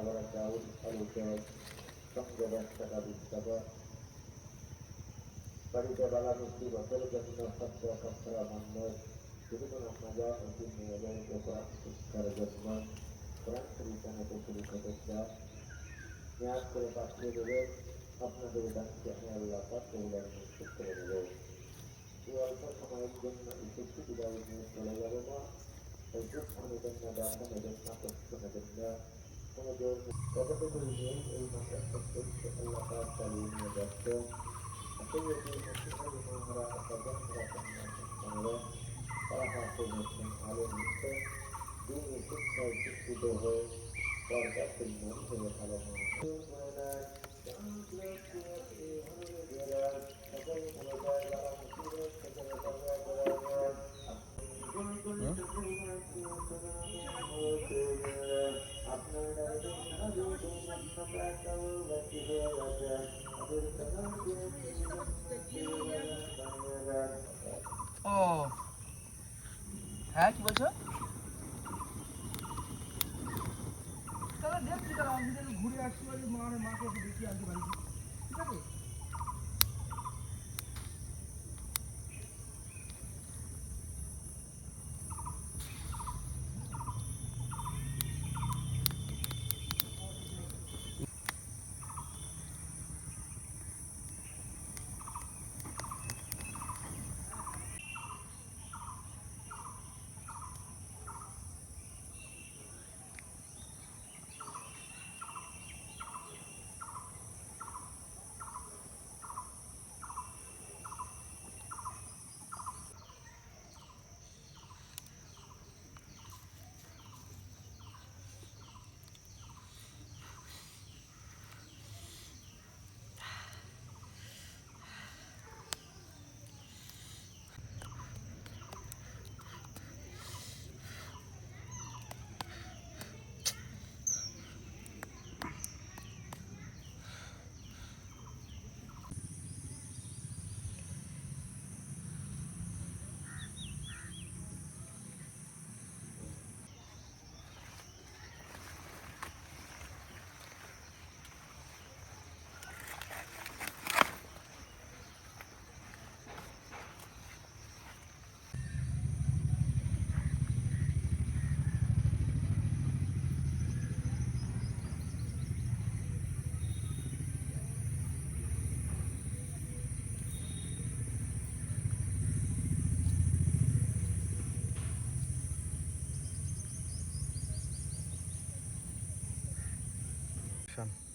ভরা চাউল, আলু, পেঁয়াজ, সঙ্গে 10 টাকা 20 টাকা। বাড়িতে বালা মিষ্টি, বছরের জন্য খাদ্য কাপড়া মন্ডল, বিভিন্ন মজা নতুন মেয়েদেরকে কোরআন শিক্ষার জন্য কোরআন শরীফানাতে শুরু সদস্যা মেয়াদ করে পাঠিয়ে দেবে। আপনাদের দানকে আমি আল্লাহ পাক কবুল মঞ্জুর করে দেব। এই অল্প সময়ের জন্য একটু বিদায় নিয়ে চলে যাব না। এই দুঃখ নেবেন না, ব্যথা নেবেন না, কষ্ট নেবেন না, কোনো জোর কতটুকু নিয়ে এই মাসের প্রত্যেককে আল্লাহ পাক চালিয়ে নিয়ে যাচ্ছে। سيدي مسلم المرأة تجمرة من راح مسلم على المسلم دين ستة تكتبه وارجعت المنزل على ও হ্যাঁ কি বলছো? তাহলে দেখছি, তাহলে আমি যদি ঘুরে আসতে পারি মাকে একটু দেখি আসতে পারি, ঠিক আছে? Schon.